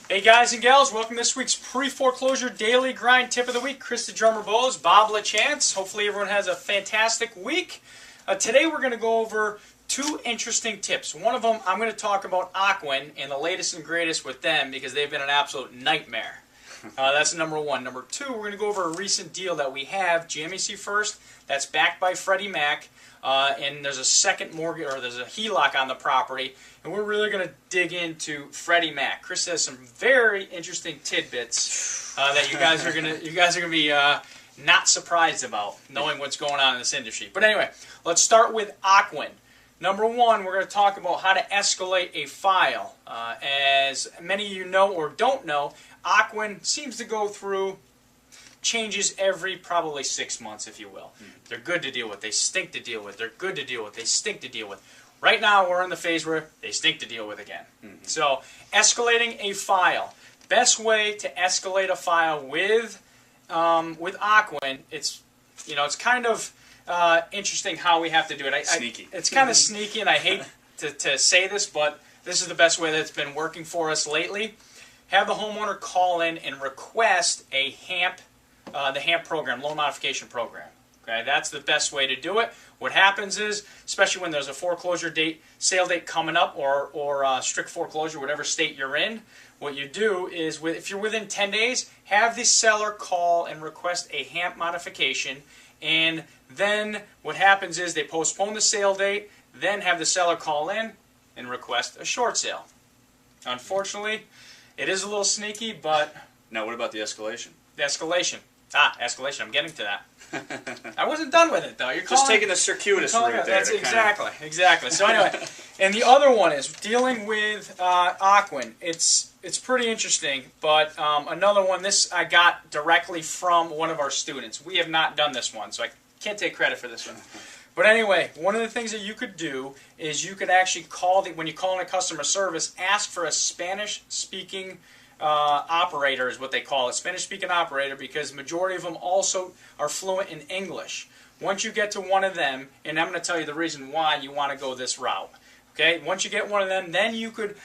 Hey guys and gals, welcome to this week's Pre-Foreclosure Daily Grind Tip of the Week. Chris the Drummer Bowes, Bob LaChance. Hopefully everyone has a fantastic week. Today we're going to go over two interesting tips. One of them, I'm going to talk about Ocwen and the latest and greatest with them because they've been an absolute nightmare. That's number one. Number two, we're going to go over a recent deal that we have, GMAC First, that's backed by Freddie Mac, and there's a second mortgage, or there's a HELOC on the property, and we're really going to dig into Freddie Mac. Chris has some very interesting tidbits that you guys are going to be not surprised about, knowing what's going on in this industry. But anyway, let's start with Ocwen. Number one, we're going to talk about how to escalate a file. As many of you know or don't know, Ocwen seems to go through changes every probably 6 months, if you will. They're good to deal with. They stink to deal with. They're good to deal with. They stink to deal with. Right now, we're in the phase where they stink to deal with again. So, escalating a file. Best way to escalate a file with Ocwen, it's kind of interesting how we have to do it. Sneaky. It's kind of sneaky, and I hate to say this, but this is the best way that's been working for us lately. Have the homeowner call in and request a HAMP, the HAMP program, loan modification program. Okay, that's the best way to do it. What happens is, especially when there's a foreclosure date, sale date coming up, or strict foreclosure, whatever state you're in, what you do is, if you're within 10 days, have the seller call and request a HAMP modification, and then what happens is they postpone the sale date, then have the seller call in and request a short sale. Unfortunately, it is a little sneaky, but... Now, what about the escalation? The escalation. Escalation. I'm getting to that. I wasn't done with it, though. You're just taking the circuitous route there. That's exactly. So anyway, and the other one is dealing with Ocwen. It's pretty interesting, but another one, this I got directly from one of our students. We have not done this one, so I can't take credit for this one. But anyway, one of the things that you could do is you could actually call, when you call in a customer service, ask for a Spanish-speaking operator is what they call it, Spanish-speaking operator, because majority of them also are fluent in English. Once you get to one of them, and I'm going to tell you the reason why you want to go this route. Okay, once you get one of them, then you could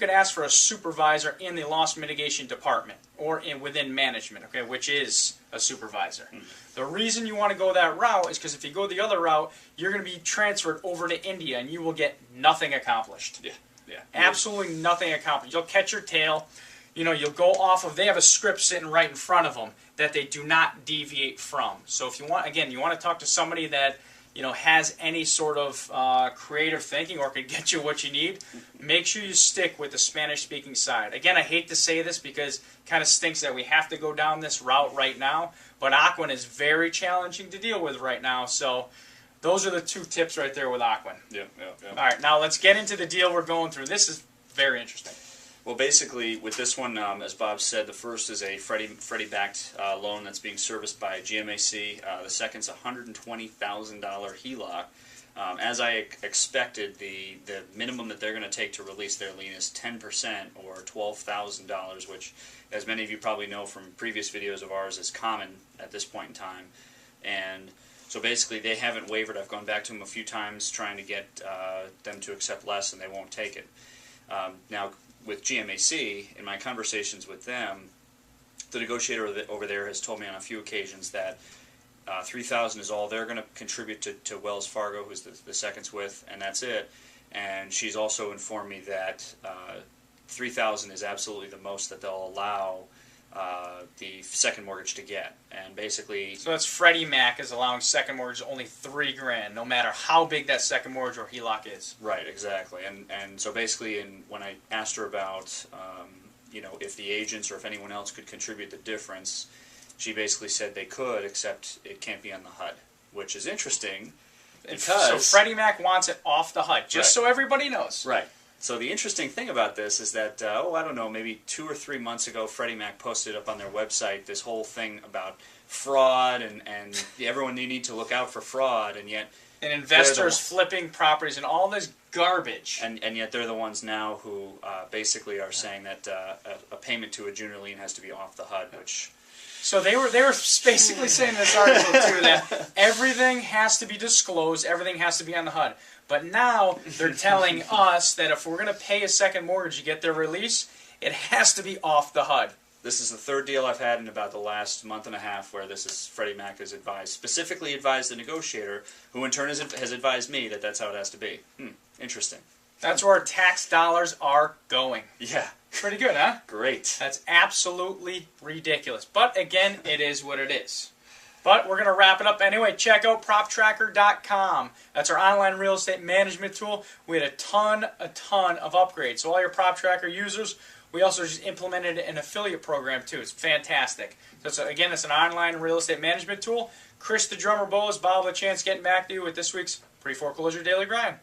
ask for a supervisor in the loss mitigation department or within management, okay, which is a supervisor. The reason you want to go that route is because if you go the other route, you're going to be transferred over to India and you will get nothing accomplished. Yeah. Absolutely nothing accomplished. You'll catch your tail. You'll go off of, they have a script sitting right in front of them that they do not deviate from. So if you want, again, you want to talk to somebody that has any sort of creative thinking or can get you what you need, make sure you stick with the Spanish-speaking side. Again, I hate to say this because it kind of stinks that we have to go down this route right now, but Ocwen is very challenging to deal with right now, so those are the two tips right there with Ocwen. Yeah. All right, now let's get into the deal we're going through. This is very interesting. Well, basically, with this one, as Bob said, the first is a Freddie-backed loan that's being serviced by GMAC. The second's a $120,000 HELOC. As I expected, the minimum that they're going to take to release their lien is 10%, or $12,000, which, as many of you probably know from previous videos of ours, is common at this point in time. And so basically, they haven't wavered. I've gone back to them a few times trying to get them to accept less, and they won't take it. Now, with GMAC, in my conversations with them, the negotiator over there has told me on a few occasions that $3,000 is all they're going to contribute to Wells Fargo, who's the second's with, and that's it. And she's also informed me that $3,000 is absolutely the most that they'll allow the second mortgage to get. And basically, so that's Freddie Mac is allowing second mortgage only $3,000, no matter how big that second mortgage or HELOC is. Right, exactly. And so basically, when I asked her about if the agents or if anyone else could contribute the difference, she basically said they could, except it can't be on the HUD, which is interesting. So Freddie Mac wants it off the HUD, just so everybody knows. Right. So the interesting thing about this is that, I don't know, maybe 2 or 3 months ago, Freddie Mac posted up on their website this whole thing about fraud and everyone you need to look out for fraud, and yet... And investors flipping properties and all this garbage. And yet they're the ones now who basically are saying that a payment to a junior lien has to be off the HUD, which... So they were basically saying in this article too that everything has to be disclosed, everything has to be on the HUD. But now they're telling us that if we're going to pay a second mortgage to get their release, it has to be off the HUD. This is the third deal I've had in about the last month and a half where this is Freddie Mac has specifically advised the negotiator, who in turn has advised me that that's how it has to be. Interesting. That's where our tax dollars are going. Yeah. Pretty good, huh? Great. That's absolutely ridiculous. But again, it is what it is. But we're going to wrap it up anyway. Check out PropTracker.com. That's our online real estate management tool. We had a ton of upgrades. So all your PropTracker users, we also just implemented an affiliate program too. It's fantastic. So again, it's an online real estate management tool. Chris the Drummer Bowles, Bob LaChance getting back to you with this week's Pre-Foreclosure Daily Grind.